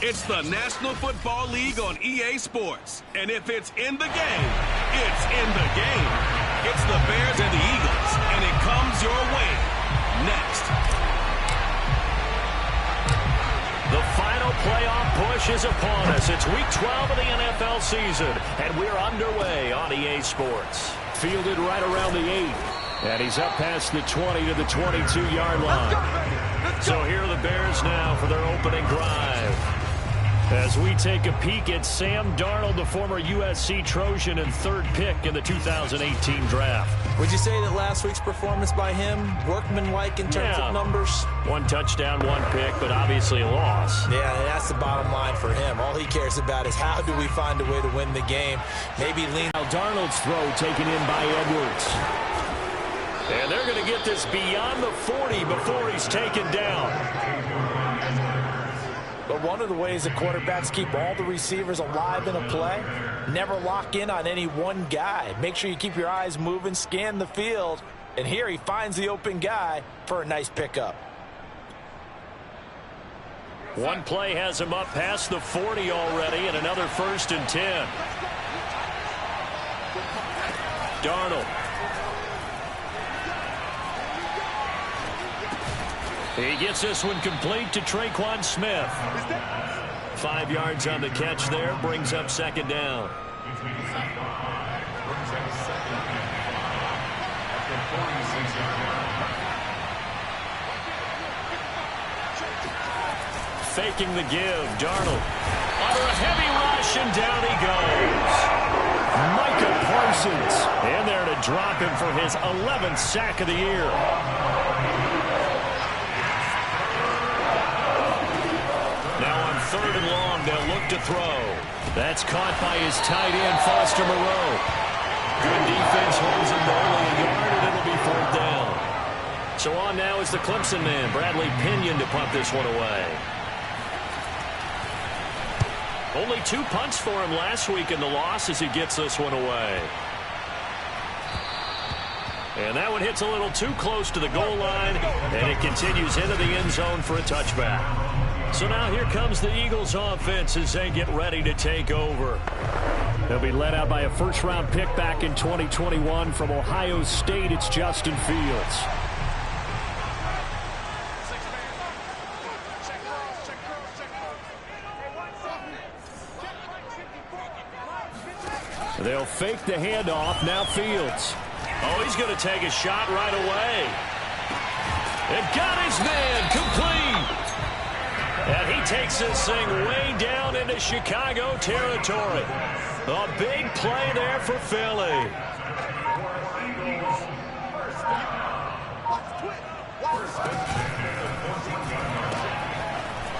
It's the National Football League on EA Sports. And if it's in the game, it's in the game. It's the Bears and the Eagles, and it comes your way next. The final playoff push is upon us. It's week 12 of the NFL season, and we're underway on EA Sports. Fielded right around the 8. And he's up past the 20 to the 22-yard line. So here are the Bears now for their opening drive. As we take a peek at Sam Darnold, the former USC Trojan and third pick in the 2018 draft. Would you say that last week's performance by him, workmanlike in terms of numbers? 1 touchdown, 1 pick, but obviously a loss. Yeah, that's the bottom line for him. All he cares about is how do we find a way to win the game. Maybe lean. Darnold's throw taken in by Edwards. And they're going to get this beyond the 40 before he's taken down. But one of the ways that quarterbacks keep all the receivers alive in a play, never lock in on any one guy. Make sure you keep your eyes moving, scan the field. And here he finds the open guy for a nice pickup. One play has him up past the 40 already, and another 1st and 10. Darnold. He gets this one complete to Traquan Smith. 5 yards on the catch there, brings up 2nd down. Faking the give, Darnold. Under a heavy rush, and down he goes. Micah Parsons in there to drop him for his 11th sack of the year. Now on 3rd and long, they'll look to throw. That's caught by his tight end, Foster Moreau. Good defense holds him to only a yard, and it'll be 4th down. So on now is the Clemson man, Bradley Pinion, to punt this one away. Only 2 punts for him last week in the loss as he gets this one away. And that one hits a little too close to the goal line, and it continues into the end zone for a touchback. So now here comes the Eagles offense as they get ready to take over. They'll be led out by a first-round pick back in 2021 from Ohio State. It's Justin Fields. They'll fake the handoff. Now Fields. Oh, he's going to take a shot right away. And got his man complete. And he takes this thing way down into Chicago territory. A big play there for Philly.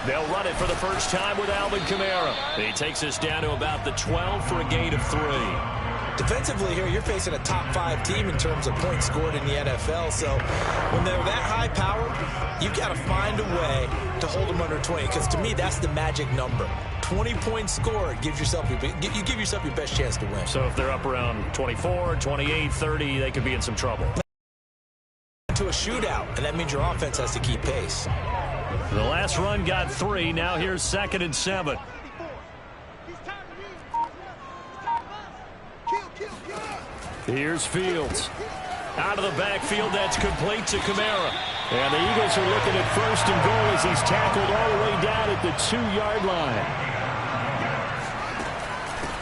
They'll run it for the first time with Alvin Kamara. He takes us down to about the 12 for a gain of 3. Defensively here, you're facing a top 5 team in terms of points scored in the NFL. So when they're that high-powered, you've got to find a way to hold them under 20. Because to me, that's the magic number. 20 points scored, you give yourself your best chance to win. So if they're up around 24, 28, 30, they could be in some trouble. To a shootout, and that means your offense has to keep pace. The last run got 3. Now here's 2nd and 7. Here's Fields. Out of the backfield, that's complete to Kamara. And the Eagles are looking at 1st and goal as he's tackled all the way down at the 2-yard line.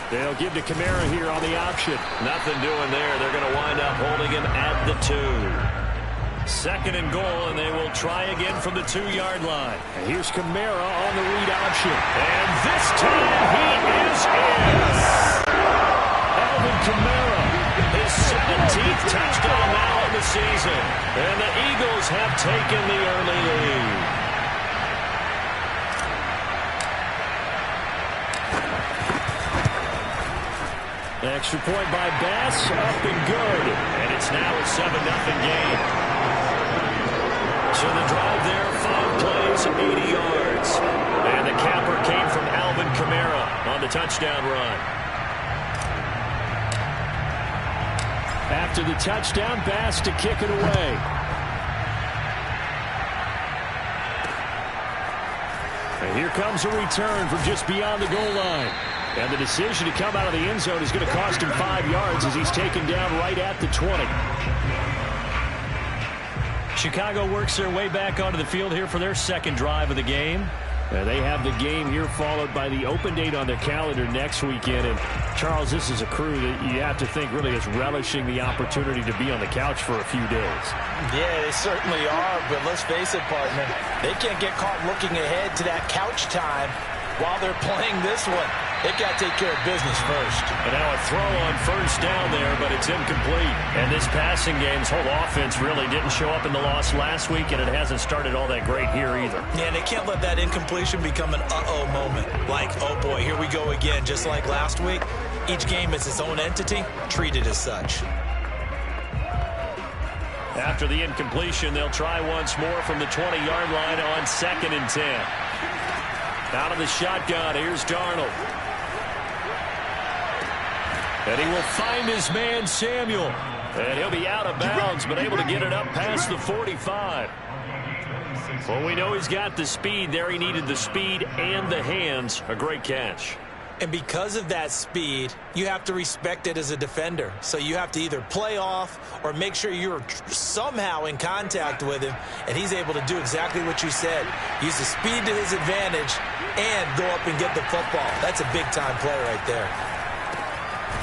They'll give to Kamara here on the option. Nothing doing there. They're going to wind up holding him at the 2. 2nd and goal, and they will try again from the 2-yard line. And here's Kamara on the read option. And this time he is in. Alvin Kamara, his 17th touchdown now in the season. And the Eagles have taken the early lead. Extra point by Bass, up and good. And it's now a 7-0 game. So the drive there, 5 plays, 80 yards. And the capper came from Alvin Kamara on the touchdown run. After the touchdown, Bass to kick it away. And Here comes a return from just beyond the goal line. And the decision to come out of the end zone is going to cost him 5 yards as he's taken down right at the 20. Chicago works their way back onto the field here for their second drive of the game. They have the game here followed by the open date on their calendar next weekend. And, Charles, this is a crew that you have to think really is relishing the opportunity to be on the couch for a few days. Yeah, they certainly are, but let's face it, partner. They can't get caught looking ahead to that couch time while they're playing this one. They've got to take care of business first. And now a throw on first down there, but it's incomplete. And this passing game's whole offense really didn't show up in the loss last week, and it hasn't started all that great here either. Yeah, they can't let that incompletion become an uh-oh moment. Like, oh boy, here we go again. Just like last week, each game is its own entity, treated as such. After the incompletion, they'll try once more from the 20-yard line on 2nd and 10. Out of the shotgun, here's Darnold. And he will find his man, Samuel. And he'll be out of bounds, but able to get it up past the 45. Well, we know he's got the speed there. He needed the speed and the hands. A great catch. And because of that speed, you have to respect it as a defender. So you have to either play off or make sure you're somehow in contact with him, and he's able to do exactly what you said. Use the speed to his advantage and go up and get the football. That's a big-time play right there.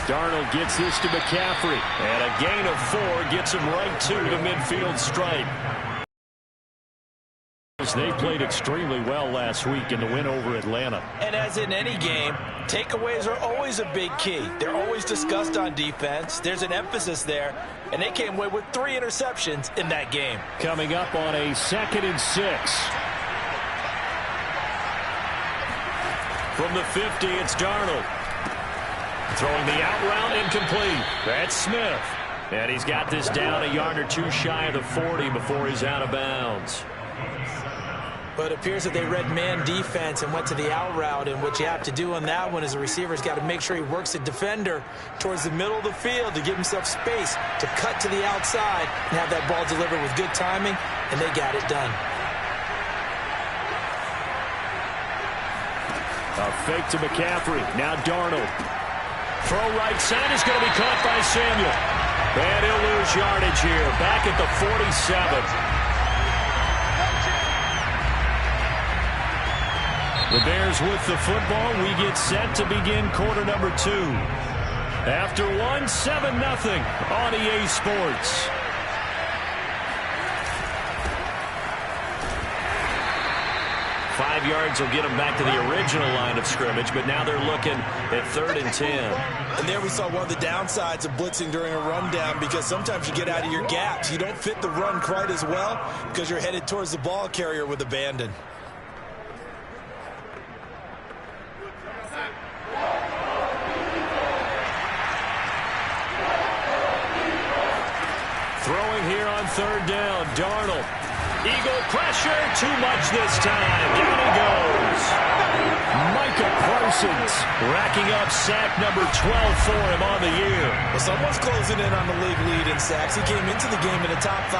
Darnold gets this to McCaffrey, and a gain of 4 gets him right to the midfield stripe. They played extremely well last week in the win over Atlanta. And as in any game, takeaways are always a big key. They're always discussed on defense. There's an emphasis there, and they came away with 3 interceptions in that game. Coming up on a 2nd and 6. From the 50, it's Darnold. Throwing the out route, incomplete. That's Smith. And he's got this down a yard or 2 shy of the 40 before he's out of bounds. But it appears that they read man defense and went to the out route, and what you have to do on that one is the receiver's got to make sure he works the defender towards the middle of the field to give himself space to cut to the outside and have that ball delivered with good timing, and they got it done. A fake to McCaffrey. Now Darnold. Throw right side is going to be caught by Samuel. And he'll lose yardage here. Back at the 47. The Bears with the football. We get set to begin quarter number 2. After 1, 7-0 on EA Sports. Yards will get them back to the original line of scrimmage, but now they're looking at 3rd and 10. And there we saw one of the downsides of blitzing during a rundown, because sometimes you get out of your gaps. You don't fit the run quite as well because you're headed towards the ball carrier with abandon. Throwing here on 3rd down, Darnold. Eagle pressure, too much this time. Down he goes. Micah Parsons racking up sack number 12 for him on the year. Well, someone's closing in on the league lead in sacks. He came into the game in the top 5.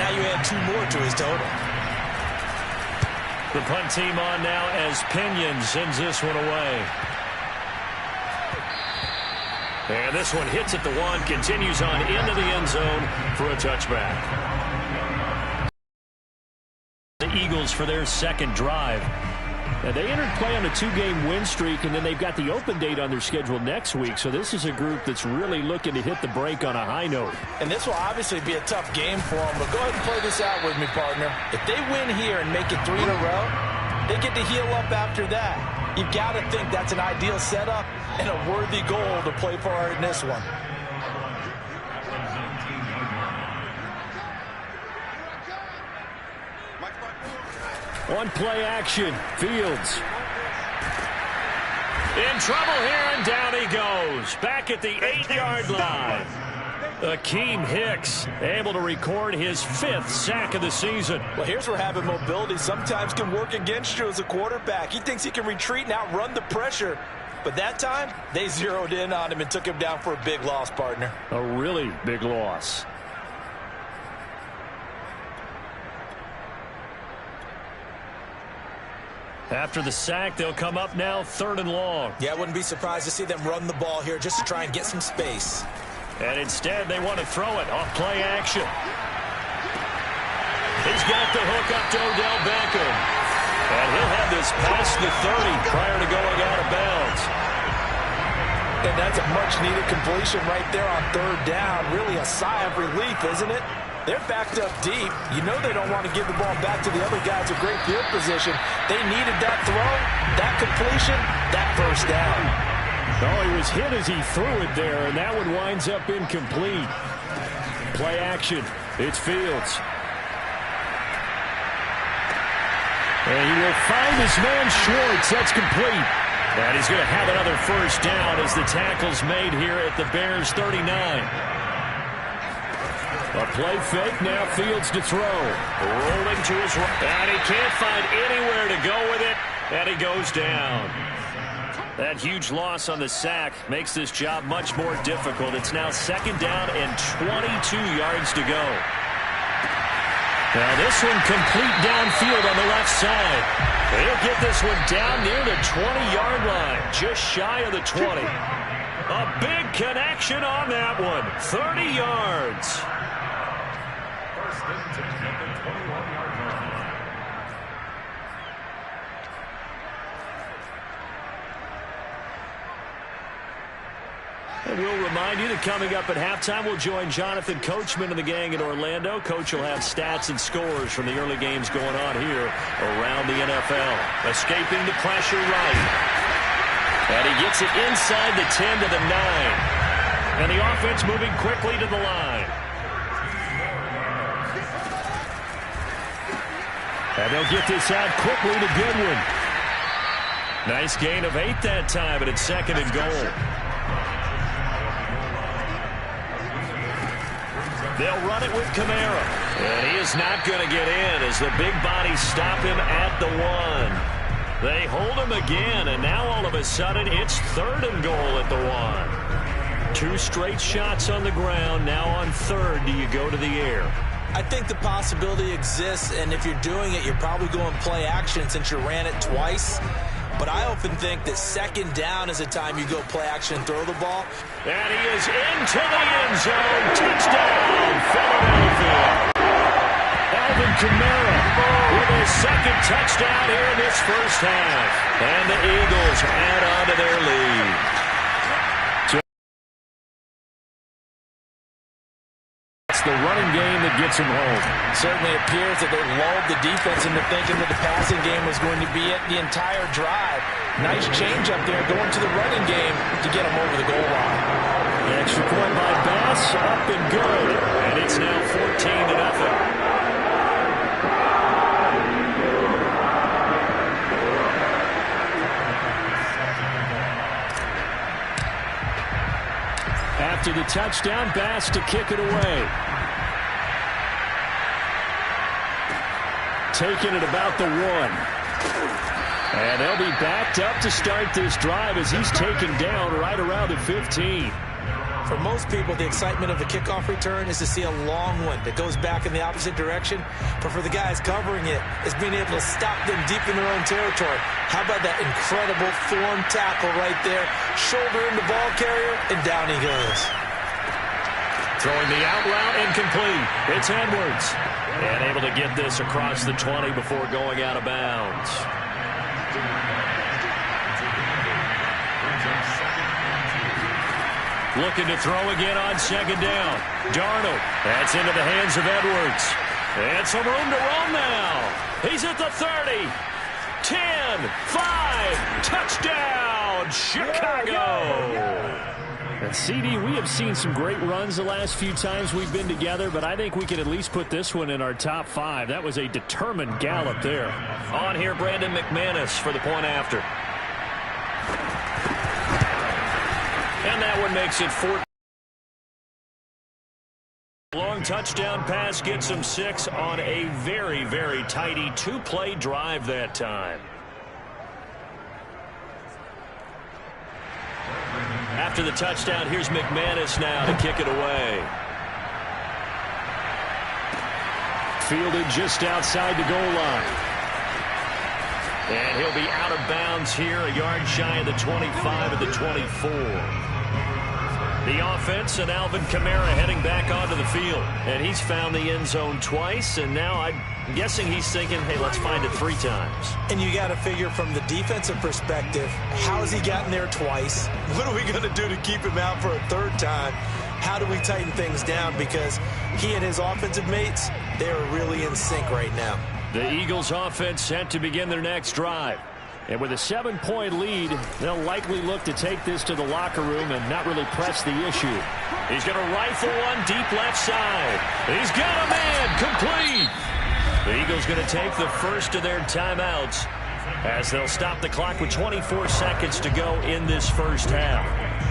Now you add 2 more to his total. The punt team on now as Pinion sends this one away. And this one hits at the 1, continues on into the end zone for a touchback. Eagles for their 2nd drive. Now, they entered play on a 2-game win streak, and then they've got the open date on their schedule next week. So this is a group that's really looking to hit the break on a high note. And this will obviously be a tough game for them, but go ahead and play this out with me, partner. If they win here and make it 3 in a row, they get to heal up after that. You've got to think that's an ideal setup and a worthy goal to play for in this one. One play action. Fields. In trouble here, and down he goes. Back at the 8-yard line. Akeem Hicks able to record his 5th sack of the season. Well, here's where having mobility sometimes can work against you as a quarterback. He thinks he can retreat and outrun the pressure. But that time, they zeroed in on him and took him down for a big loss, partner. A really big loss. After the sack, they'll come up now 3rd and long. Yeah, I wouldn't be surprised to see them run the ball here just to try and get some space. And instead, they want to throw it off play action. He's got the hook up to Odell Beckham. And he'll have this past the 30 prior to going out of bounds. And that's a much-needed completion right there on 3rd down. Really a sigh of relief, isn't it? They're backed up deep. You know they don't want to give the ball back to the other guys in great field position. They needed that throw, that completion, that 1st down. Oh, he was hit as he threw it there, and that one winds up incomplete. Play action. It's Fields. And he will find his man Schwartz. That's complete. And he's going to have another 1st down as the tackle's made here at the Bears 39. A play fake, now Fields to throw. Rolling to his right. And he can't find anywhere to go with it. And he goes down. That huge loss on the sack makes this job much more difficult. It's now 2nd down and 22 yards to go. Now this one complete downfield on the left side. He'll get this one down near the 20-yard line, just shy of the 20. A big connection on that one, 30 yards. And we'll remind you that coming up at halftime, we'll join Jonathan Coachman and the gang in Orlando. Coach will have stats and scores from the early games going on here around the NFL. Escaping the pressure right. And he gets it inside the 10 to the 9. And the offense moving quickly to the line. And they'll get this out quickly to Goodwin. Nice gain of 8 that time, and it's 2nd and goal. They'll run it with Kamara. And he is not going to get in as the big bodies stop him at the 1. They hold him again, and now all of a sudden it's 3rd and goal at the 1. 2 straight shots on the ground. Now on 3rd, do you go to the air? I think the possibility exists, and if you're doing it, you're probably going play action since you ran it twice. But I often think that 2nd down is a time you go play action and throw the ball. And he is into the end zone. Touchdown, Philadelphia. Alvin Kamara with his 2nd touchdown here in this 1st half. And the Eagles add on to their lead. It's the running game that gets him home. Certainly appears that they lulled the defense into thinking that the passing game was going to be it the entire drive. Nice change up there going to the running game to get him over the goal line. The extra point by Bass, up and good. And it's now 14-0. After the touchdown, Bass to kick it away. Taking it about the 1. And they'll be backed up to start this drive as he's taken down right around the 15. For most people, the excitement of the kickoff return is to see a long one that goes back in the opposite direction. But for the guys covering it, it's being able to stop them deep in their own territory. How about that incredible form tackle right there? Shoulder in the ball carrier, and down he goes. Throwing the out route incomplete. It's Edwards. And able to get this across the 20 before going out of bounds. Looking to throw again on 2nd down. Darnold. That's into the hands of Edwards. And some room to roam now. He's at the 30. 10, 5, touchdown, Chicago. And CD, we have seen some great runs the last few times we've been together, but I think we can at least put this one in our top 5. That was a determined gallop there. On here, Brandon McManus for the point after. And that one makes it 4. Long touchdown pass gets him 6 on a very, very tidy 2-play drive that time. After the touchdown, here's McManus now to kick it away. Fielded just outside the goal line. And he'll be out of bounds here, a yard shy of the 25 of the 24. The offense and Alvin Kamara heading back onto the field. And he's found the end zone twice, and now I'm guessing he's thinking, hey, let's find it 3 times. And you got to figure from the defensive perspective, how has he gotten there twice? What are we going to do to keep him out for a 3rd time? How do we tighten things down? Because he and his offensive mates, they are really in sync right now. The Eagles offense set to begin their next drive. And with a 7-point lead, they'll likely look to take this to the locker room and not really press the issue. He's going to rifle one deep left side. He's got a man complete. The Eagles going to take the first of their timeouts as they'll stop the clock with 24 seconds to go in this first half.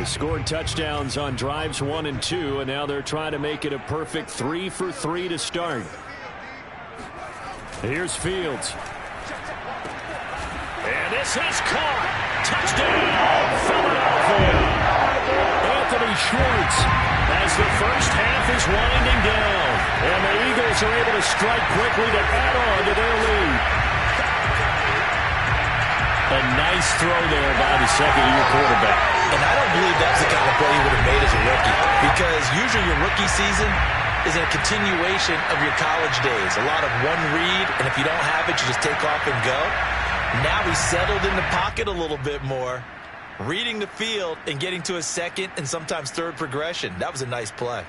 Scored touchdowns on drives 1 and 2, and now they're trying to make it a perfect 3 for 3 to start. Here's Fields. And this is caught. Touchdown, Philadelphia. Anthony Schwartz as the first half is winding down. And the Eagles are able to strike quickly to add on to their lead. A nice throw there by the second-year quarterback. And I don't believe that's the kind of play he would have made as a rookie, because usually your rookie season is a continuation of your college days. A lot of one read, and if you don't have it, you just take off and go. Now he's settled in the pocket a little bit more, reading the field and getting to a second and sometimes third progression. That was a nice play.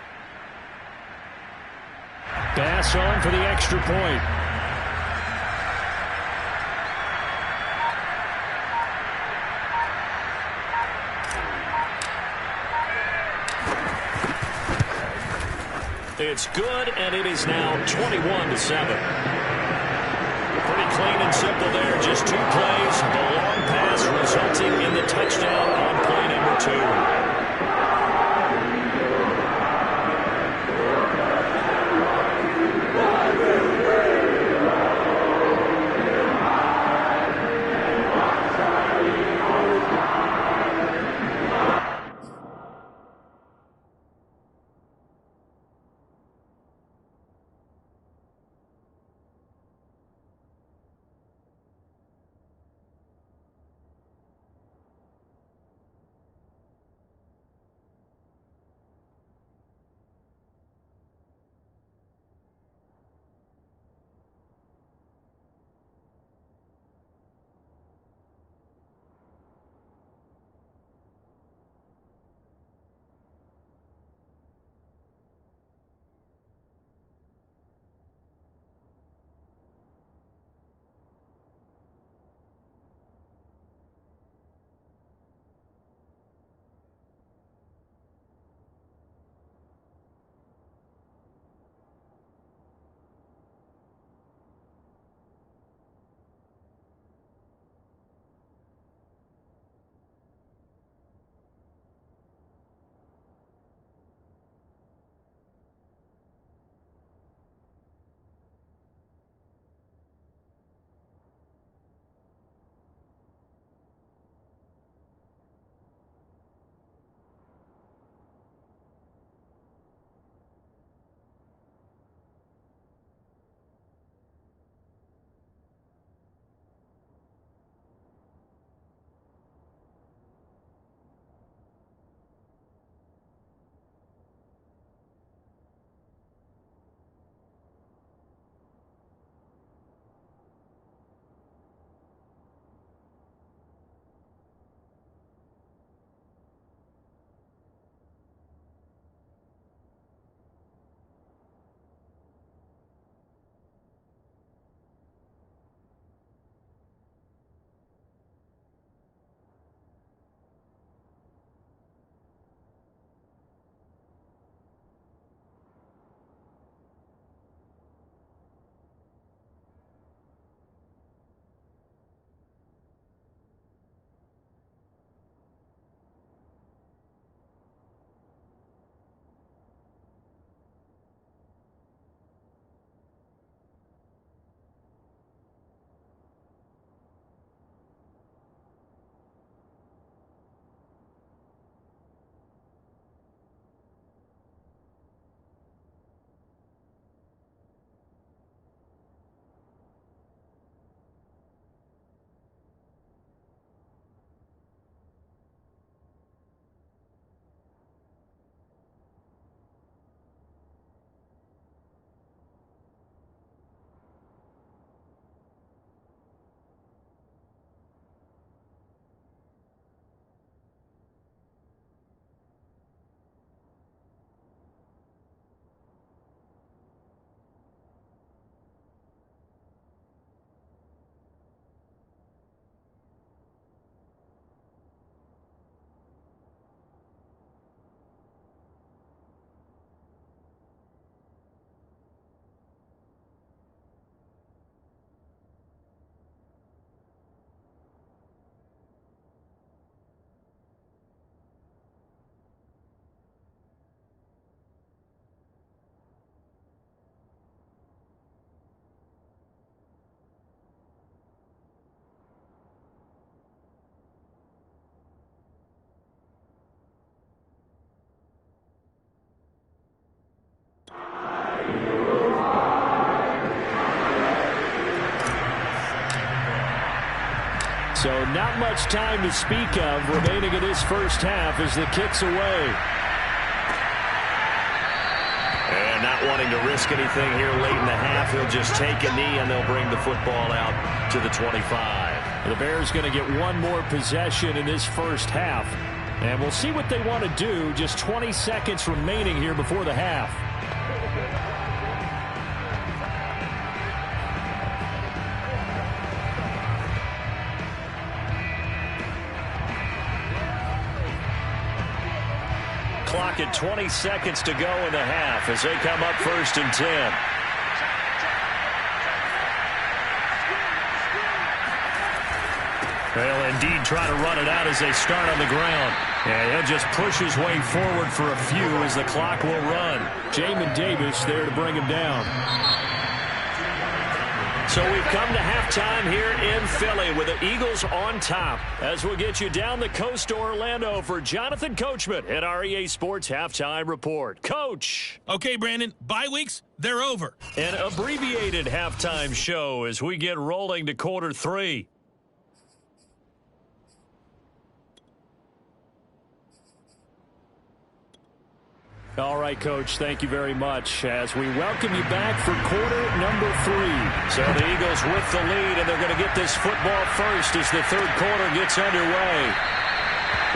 Pass on for the extra point. It's good, and it is now 21-7. Pretty clean and simple there. Just 2 plays. The long pass resulting in the touchdown on play number 2. So not much time to speak of remaining in this first half as the kick's away. And not wanting to risk anything here late in the half, he'll just take a knee and they'll bring the football out to the 25. The Bears going to get one more possession in this first half. And we'll see what they want to do. Just 20 seconds remaining here before the half. Clock at 20 seconds to go in the half as they come up 1st and 10. They'll indeed try to run it out as they start on the ground. And he'll just push his way forward for a few as the clock will run. Jamin Davis there to bring him down. So we've come to halftime here in Philly with the Eagles on top. As we'll get you down the coast to Orlando for Jonathan Coachman at our EA Sports Halftime Report. Coach. Okay, Brandon, bye weeks, they're over. An abbreviated halftime show as we get rolling to quarter 3. All right, Coach, thank you very much as we welcome you back for quarter number 3. So the Eagles with the lead, and they're going to get this football first as the third quarter gets underway.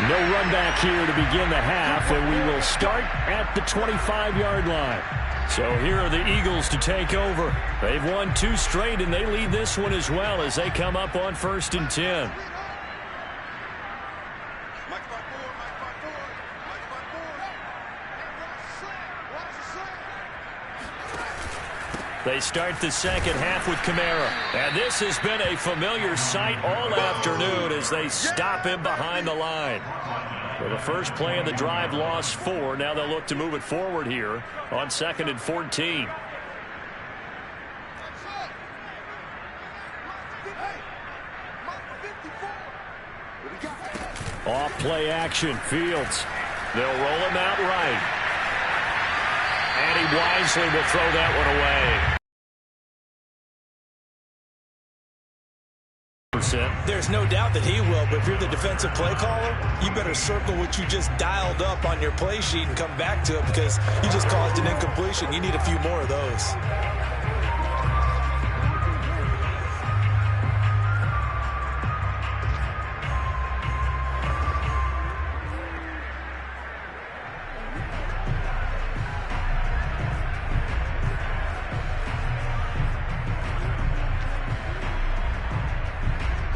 No run back here to begin the half, and we will start at the 25-yard line. So here are the Eagles to take over. They've won 2 straight, and they lead this one as well as they come up on 1st and 10. They start the second half with Kamara. And this has been a familiar sight all afternoon as they stop him behind the line. For the first play of the drive, lost 4. Now they'll look to move it forward here on 2nd and 14. Off play action, Fields. They'll roll him out right. And he wisely will throw that one away. There's no doubt that he will, but if you're the defensive play caller, you better circle what you just dialed up on your play sheet and come back to it because you just caused an incompletion. You need a few more of those.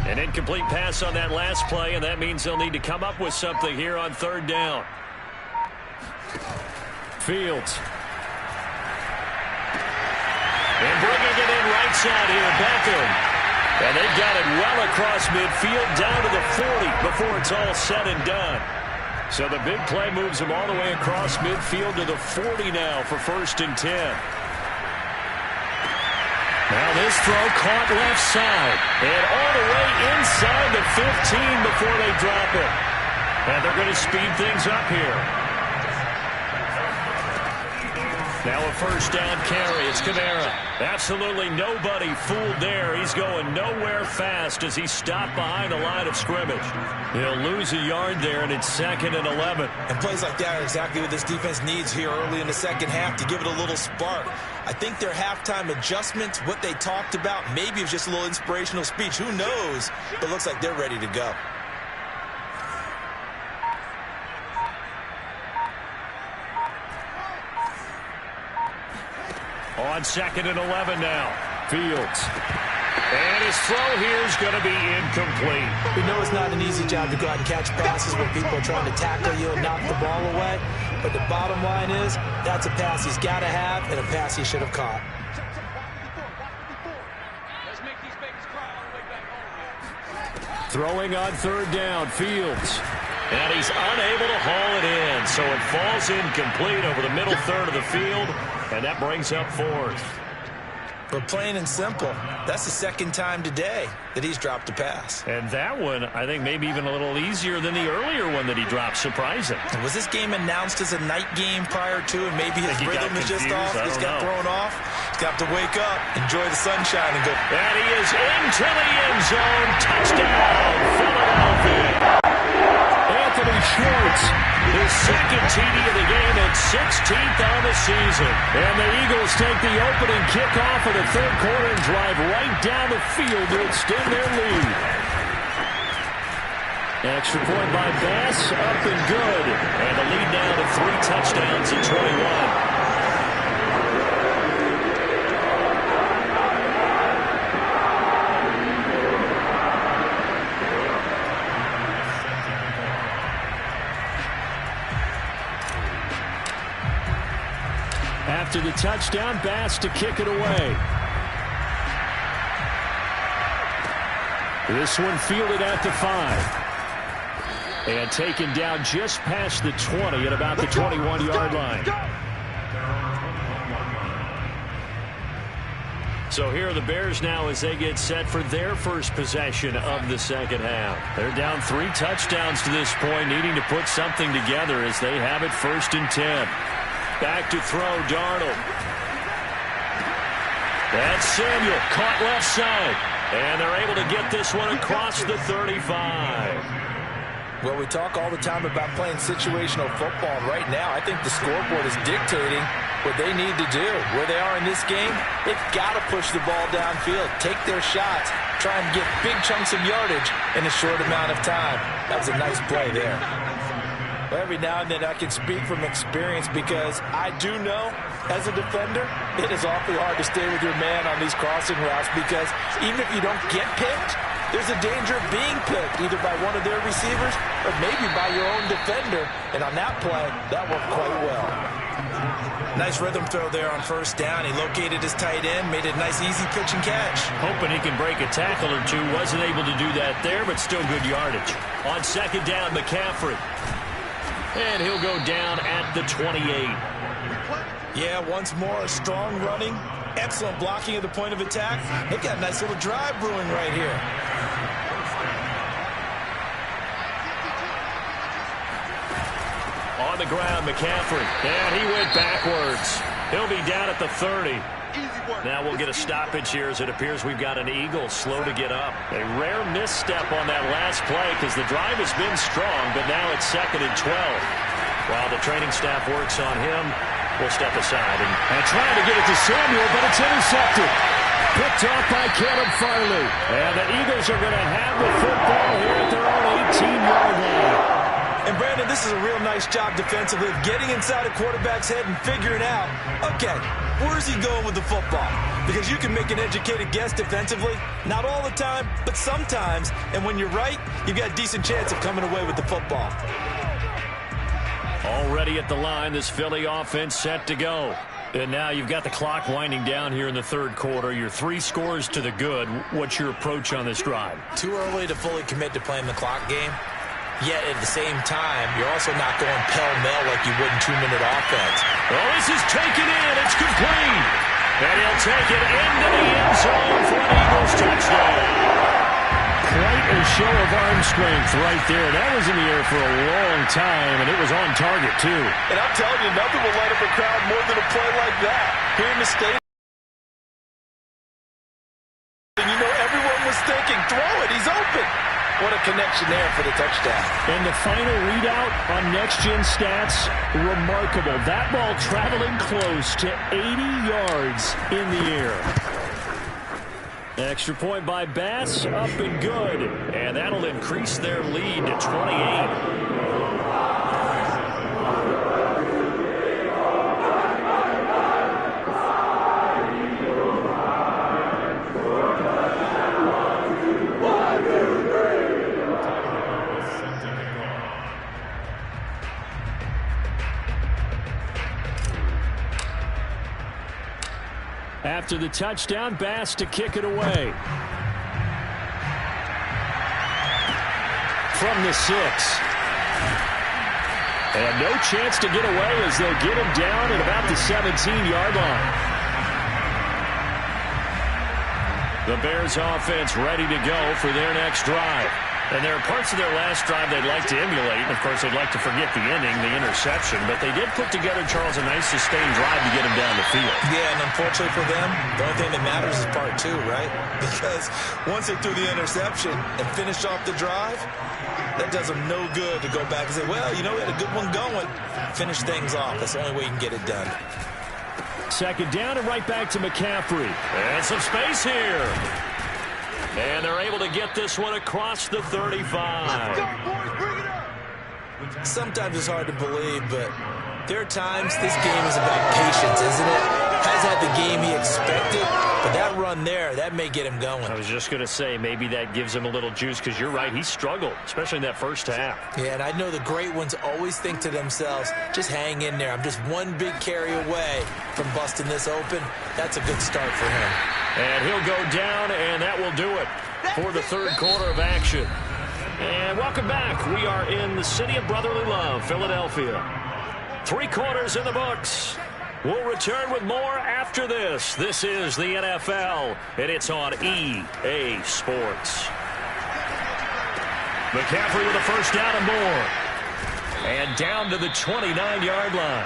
An incomplete pass on that last play, and that means they'll need to come up with something here on 3rd down. Fields. And bringing it in right side here, Beckham. And they've got it well across midfield down to the 40 before it's all said and done. So the big play moves them all the way across midfield to the 40 now for 1st and 10. Now this throw caught left side. And all the way inside the 15 before they drop it. And they're going to speed things up here. Now a 1st down carry. It's Kamara. Absolutely nobody fooled there. He's going nowhere fast as he stopped behind the line of scrimmage. He'll lose a yard there, and it's 2nd and 11. And plays like that are exactly what this defense needs here early in the second half to give it a little spark. I think their halftime adjustments, what they talked about, maybe it was just a little inspirational speech. Who knows? But it looks like they're ready to go. On 2nd and 11 now. Fields. And his throw here is going to be incomplete. We know it's not an easy job to go out and catch passes when people are trying to tackle you and knock the ball away. But the bottom line is, that's a pass he's got to have and a pass he should have caught. Throwing on 3rd down, Fields. And he's unable to haul it in, so it falls incomplete over the middle third of the field, and that brings up 4th. But plain and simple, that's the second time today that he's dropped a pass. And that one, I think, maybe even a little easier than the earlier one that he dropped. Surprising. Was this game announced as a night game prior to, and maybe his rhythm is just off? He's got thrown off. He's got to wake up, enjoy the sunshine, and go. And he is into the end zone. Touchdown, Philadelphia. Anthony Schwartz, his second TD of the game and 16th on the season. And the Eagles take the opening kickoff of the third quarter and drive right down the field to extend their lead. Extra point by Bass, up and good. And the lead now to 3 touchdowns at 21. After the touchdown, Bass to kick it away. This one fielded at the 5. And taken down just past the 20 at about the 21-yard line. So here are the Bears now as they get set for their first possession of the second half. They're down 3 touchdowns to this point, needing to put something together as they have it 1st and 10. Back to throw, Darnold. That's Samuel, caught left side. And they're able to get this one across the 35. Well, we talk all the time about playing situational football. And right now, I think the scoreboard is dictating what they need to do. Where they are in this game, they've got to push the ball downfield, take their shots, try and get big chunks of yardage in a short amount of time. That was a nice play there. Every now and then I can speak from experience because I do know as a defender it is awfully hard to stay with your man on these crossing routes because even if you don't get picked, there's a danger of being picked either by one of their receivers or maybe by your own defender. And on that play, that worked quite well. Nice rhythm throw there on 1st down. He located his tight end, made it a nice easy pitch and catch. Hoping he can break a tackle or two. Wasn't able to do that there, but still good yardage. On 2nd down, McCaffrey. And he'll go down at the 28. Yeah, once more, strong running, excellent blocking at the point of attack. They've got a nice little drive brewing right here. On the ground, McCaffrey. And he went backwards. He'll be down at the 30. Now we'll get a stoppage here as it appears we've got an Eagle slow to get up. A rare misstep on that last play because the drive has been strong, but now it's 2nd and 12. While the training staff works on him, we'll step aside. And trying to get it to Samuel, but it's intercepted. Picked off by Caleb Farley. And the Eagles are going to have the football here at their own 18-yard line. And Brandon, this is a real nice job defensively of getting inside a quarterback's head and figuring out, okay, where's he going with the football? Because you can make an educated guess defensively. Not all the time, but sometimes. And when you're right, you've got a decent chance of coming away with the football. Already at the line, this Philly offense set to go. And now you've got the clock winding down here in the third quarter. Your 3 scores to the good. What's your approach on this drive? Too early to fully commit to playing the clock game. Yet at the same time, you're also not going pell-mell like you would in 2-minute offense. Oh, this is taken in. It's complete. And he'll take it into the end zone for an Eagles touchdown. Quite a show of arm strength right there. That was in the air for a long time, and it was on target, too. And I'm telling you, nothing will light up a crowd more than a play like that. Here in the stadium, you know everyone was thinking, throw it, he's open. What a connection there for the touchdown. And the final readout on next-gen stats, remarkable. That ball traveling close to 80 yards in the air. Extra point by Bass, up and good. And that'll increase their lead to 28. After the touchdown, Bass to kick it away. From the 6. And no chance to get away as they'll get him down at about the 17-yard line. The Bears offense ready to go for their next drive. And there are parts of their last drive they'd like to emulate. And, of course, they'd like to forget the ending, the interception. But they did put together, Charles, a nice sustained drive to get him down the field. Yeah, and unfortunately for them, the only thing that matters is part two, right? Because once they threw the interception and finished off the drive, that does them no good to go back and say, well, you know, we had a good one going. Finish things off. That's the only way you can get it done. Second down and right back to McCaffrey. And some space here. And they're able to get this one across the 35. Sometimes it's hard to believe, but there are times this game is about patience, isn't it? Hasn't had the game he expected, but that run there, that may get him going. I was just going to say, maybe that gives him a little juice, because you're right, he struggled, especially in that first half. Yeah, and I know the great ones always think to themselves, just hang in there. I'm just one big carry away from busting this open. That's a good start for him. And he'll go down, and that will do it for the third quarter of action. And welcome back. We are in the city of brotherly love, Philadelphia. 3 quarters in the books. We'll return with more after this. This is the NFL, and it's on EA Sports. McCaffrey with a first down and more. And down to the 29-yard line.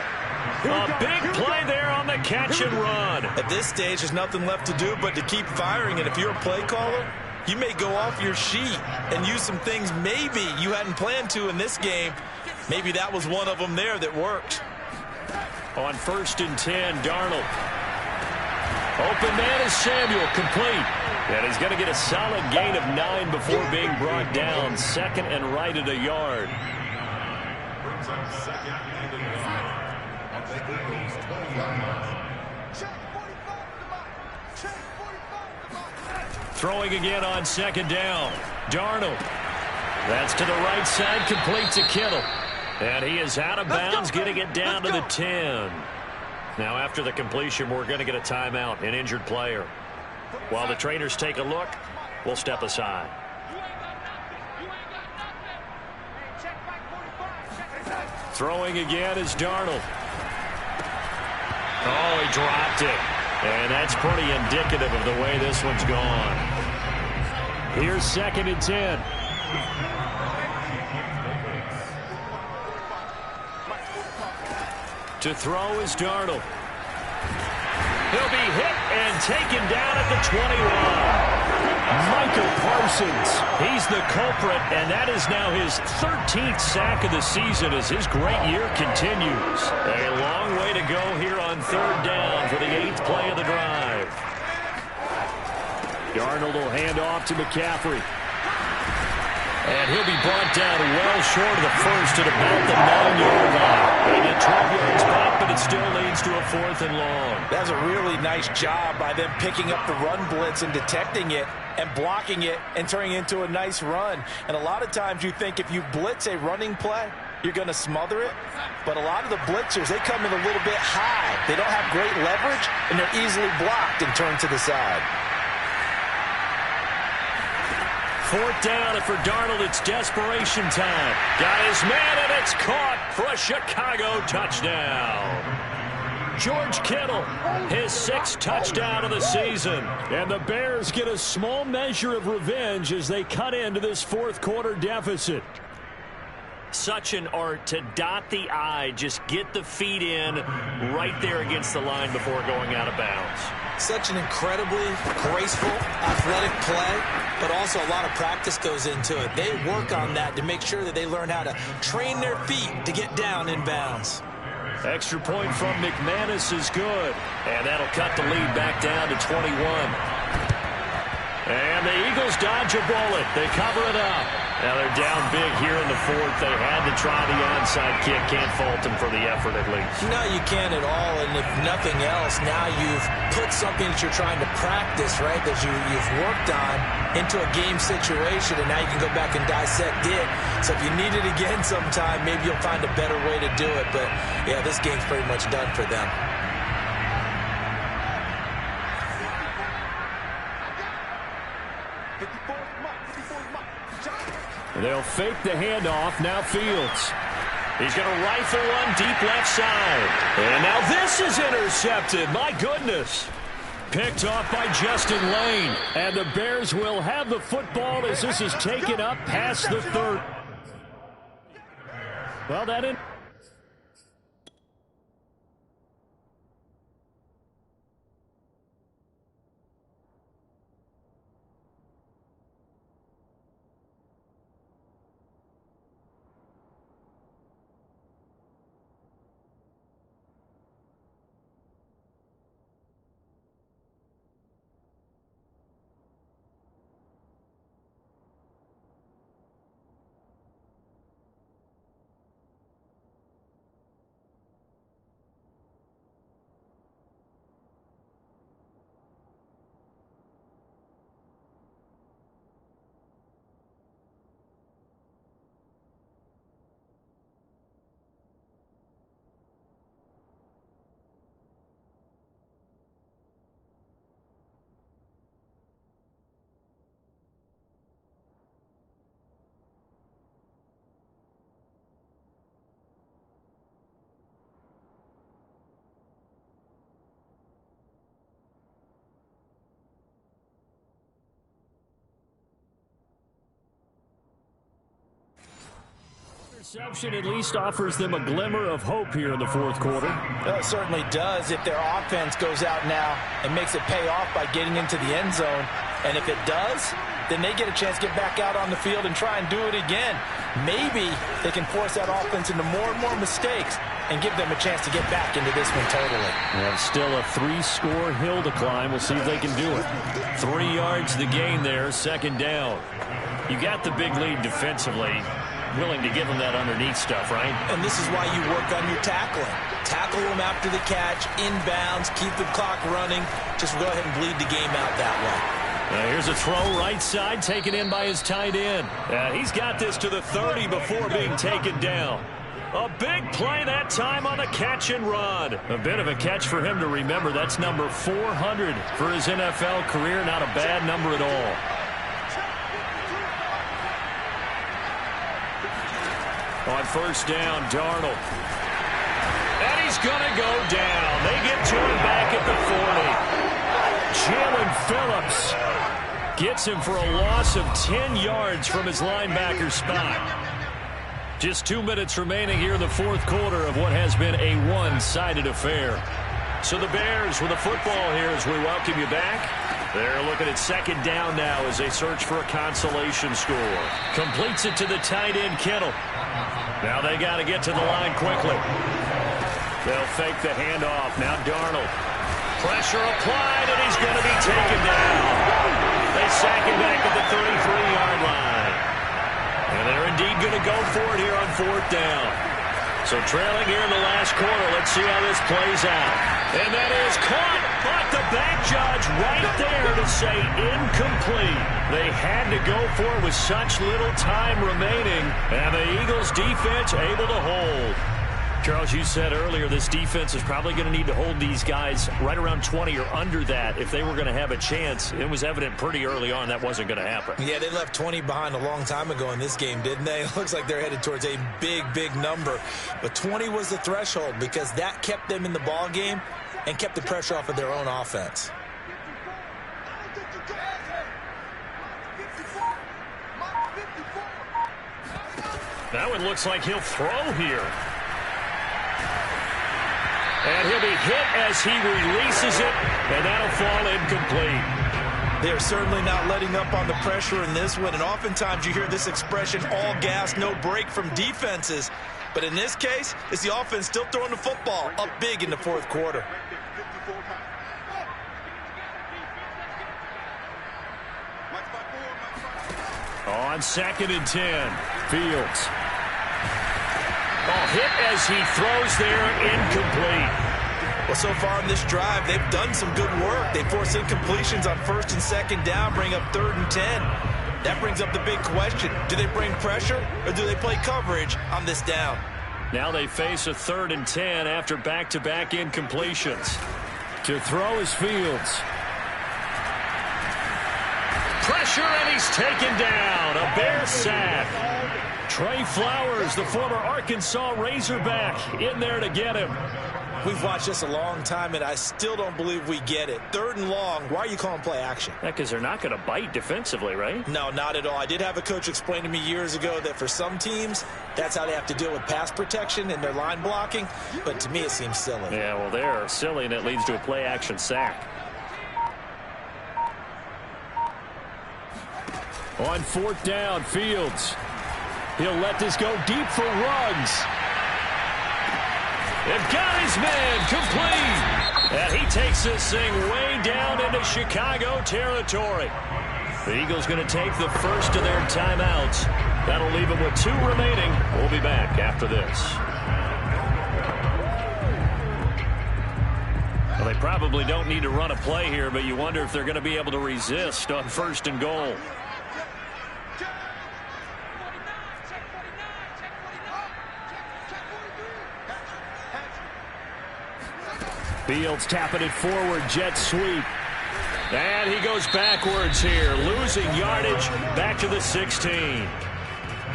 A big play there on the catch and run. At this stage, there's nothing left to do but to keep firing. And if you're a play caller, you may go off your sheet and use some things maybe you hadn't planned to in this game. Maybe that was one of them there that worked. On 1st and 10, Darnold. Open man is Samuel, complete. And he's going to get a solid gain of 9 before being brought down. 2nd and right at a yard. Throwing again on 2nd down. Darnold. That's to the right side, complete to Kittle. And he is out of bounds, getting it down to the 10. Now after the completion, we're going to get a timeout, an injured player. While the trainers take a look, we'll step aside. Throwing again is Darnold. Oh, he dropped it. And that's pretty indicative of the way this one's gone. Here's 2nd and 10. To throw is Darnold. He'll be hit and taken down at the 21. Michael Parsons, he's the culprit, and that is now his 13th sack of the season as his great year continues. A long way to go here on 3rd down for the 8th play of the drive. Darnold will hand off to McCaffrey. And he'll be brought down well short of the first at about the 9-yard line. They get 12 yards back, but it still leads to a 4th and long. That's a really nice job by them picking up the run blitz and detecting it and blocking it and turning it into a nice run. And a lot of times you think if you blitz a running play, you're going to smother it. But a lot of the blitzers, they come in a little bit high. They don't have great leverage, and they're easily blocked and turned to the side. 4th down, and for Darnold, it's desperation time. Got his man, and it's caught for a Chicago touchdown. George Kittle, his 6th touchdown of the season. And the Bears get a small measure of revenge as they cut into this 4th quarter deficit. Such an art to dot the I, just get the feet in right there against the line before going out of bounds. Such an incredibly graceful, athletic play, but also a lot of practice goes into it. They work on that to make sure that they learn how to train their feet to get down in bounds. Extra point from McManus is good, and that'll cut the lead back down to 21. And the Eagles dodge a bullet. They cover it up. Now they're down big here in the 4th. They had to try the onside kick. Can't fault them for the effort at least. No, you can't at all. And if nothing else, now you've put something that you're trying to practice, right, that you've worked on into a game situation, and now you can go back and dissect it. So if you need it again sometime, maybe you'll find a better way to do it. But, yeah, this game's pretty much done for them. They'll fake the handoff. Now Fields. He's going to rifle one deep left side. And now this is intercepted. My goodness. Picked off by Justin Lane. And the Bears will have the football as this is taken up past the 30. Well, that in. Interception at least offers them a glimmer of hope here in the fourth quarter. It certainly does if their offense goes out now and makes it pay off by getting into the end zone. And if it does, then they get a chance to get back out on the field and try and do it again. Maybe they can force that offense into more and more mistakes and give them a chance to get back into this one totally. And still a 3-score hill to climb. We'll see if they can do it. 3 yards the gain there, second down. You got the big lead defensively. Willing to give them that underneath stuff, right? And this is why you work on your tackling. Tackle them after the catch, inbounds, keep the clock running. Just go ahead and bleed the game out that way. Here's a throw right side, taken in by his tight end. He's got this to the 30 before being taken down. A big play that time on the catch and run. A bit of a catch for him to remember. That's number 400 for his NFL career. Not a bad number at all. On first down, Darnold. And he's going to go down. They get to him back at the 40. Jalen Phillips gets him for a loss of 10 yards from his linebacker spot. Just 2 minutes remaining here in the fourth quarter of what has been a one-sided affair. So the Bears with the football here as we welcome you back. They're looking at second down now as they search for a consolation score. Completes it to the tight end, Kittle. Now they got to get to the line quickly. They'll fake the handoff. Now Darnold. Pressure applied, and he's going to be taken down. They sack him back at the 33-yard line. And they're indeed going to go for it here on fourth down. So trailing here in the last quarter. Let's see how this plays out. And that is caught, but the back judge right there to say incomplete. They had to go for it with such little time remaining, and the Eagles defense able to hold. Charles, you said earlier this defense is probably going to need to hold these guys right around 20 or under that if they were going to have a chance. It was evident pretty early on that wasn't going to happen. Yeah, they left 20 behind a long time ago in this game, didn't they? It looks like they're headed towards a big, big number. But 20 was the threshold because that kept them in the ball game and kept the pressure off of their own offense. Now it looks like he'll throw here. And he'll be hit as he releases it, and that'll fall incomplete. They're certainly not letting up on the pressure in this one, and oftentimes you hear this expression, all gas, no break from defenses. But in this case, it's the offense still throwing the football up big in the fourth quarter. On second and 10, Fields. Hit as he throws there, incomplete. Well, so far in this drive, they've done some good work. They force incompletions on first and second down, bring up third and 10. That brings up the big question. Do they bring pressure or do they play coverage on this down? Now they face a third and 10 after back-to-back incompletions. To throw is Fields. Pressure, and he's taken down. A Bear sack. Trey Flowers, the former Arkansas Razorback, in there to get him. We've watched this a long time, and I still don't believe we get it. 3rd and long, why are you calling play action? Yeah, because they're not going to bite defensively, right? No, not at all. I did have a coach explain to me years ago that for some teams, that's how they have to deal with pass protection and their line blocking. But to me, it seems silly. Yeah, well, they're silly, and it leads to a play action sack. On 4th down, Fields. He'll let this go deep for Ruggs. They've got his man complete. And he takes this thing way down into Chicago territory. The Eagles going to take the first of their timeouts. That'll leave them with 2 remaining. We'll be back after this. Well, they probably don't need to run a play here, but you wonder if they're going to be able to resist on 1st and goal. Fields tapping it forward, jet sweep. And he goes backwards here, losing yardage back to the 16.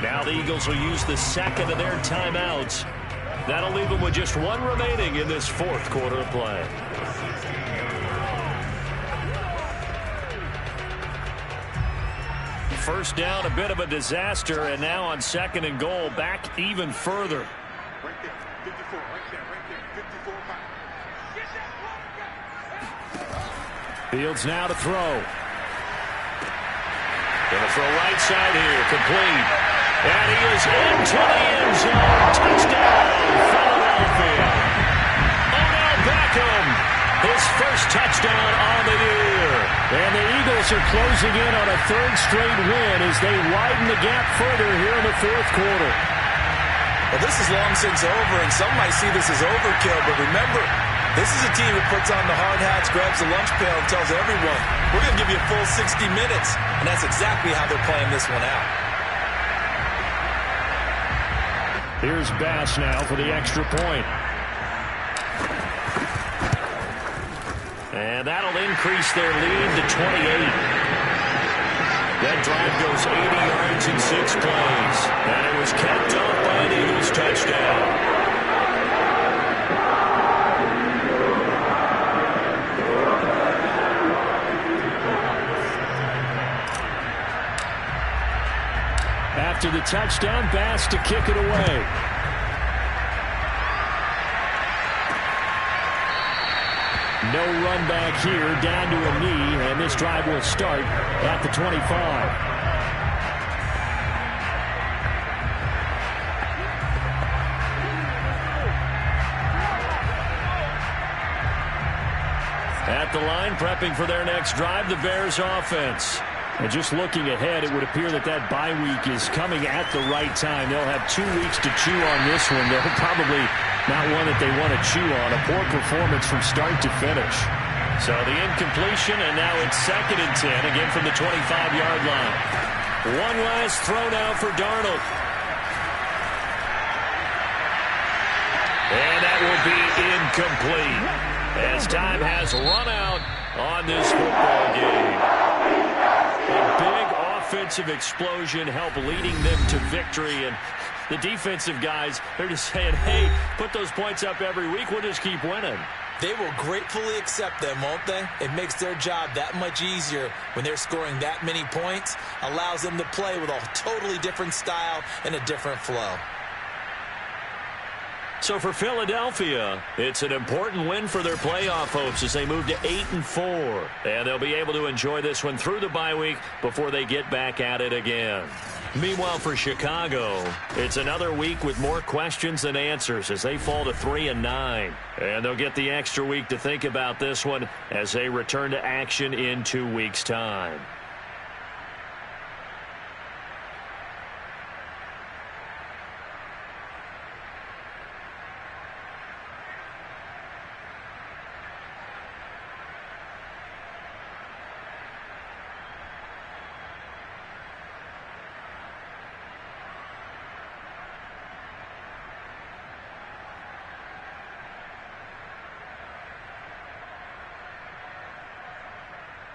Now the Eagles will use the second of their timeouts. That'll leave them with just 1 remaining in this 4th quarter of play. First down, a bit of a disaster, and now on 2nd and goal, back even further. Right there, 54, right there, 54 pounds. Fields now to throw. Gonna throw right side here, complete. And he is into the end zone. Touchdown, Philadelphia. Odell Beckham, his first touchdown on the year. And the Eagles are closing in on a 3rd straight win as they widen the gap further here in the 4th quarter. Well, this is long since over, and some might see this as overkill, but remember, this is a team that puts on the hard hats, grabs the lunch pail, and tells everyone, we're going to give you a full 60 minutes. And that's exactly how they're playing this one out. Here's Bass now for the extra point. And that'll increase their lead to 28. That drive goes 80 yards in 6 plays. And it was capped off by an Eagles touchdown. After the touchdown, Bass to kick it away. No run back here, down to a knee, and this drive will start at the 25. At the line, prepping for their next drive, the Bears offense. And just looking ahead, it would appear that that bye week is coming at the right time. They'll have 2 weeks to chew on this one. They're probably not one that they want to chew on. A poor performance from start to finish. So the incompletion, and now it's 2nd and 10, again from the 25-yard line. One last throw now for Darnold. And that will be incomplete as time has run out on this football game. A big offensive explosion helped leading them to victory, and the defensive guys, they're just saying, hey, put those points up every week, we'll just keep winning. They will gratefully accept them, won't they? It makes their job that much easier when they're scoring that many points, allows them to play with a totally different style and a different flow. So for Philadelphia, it's an important win for their playoff hopes as they move to 8-4. And they'll be able to enjoy this one through the bye week before they get back at it again. Meanwhile, for Chicago, it's another week with more questions than answers as they fall to 3-9. And they'll get the extra week to think about this one as they return to action in 2 weeks' time.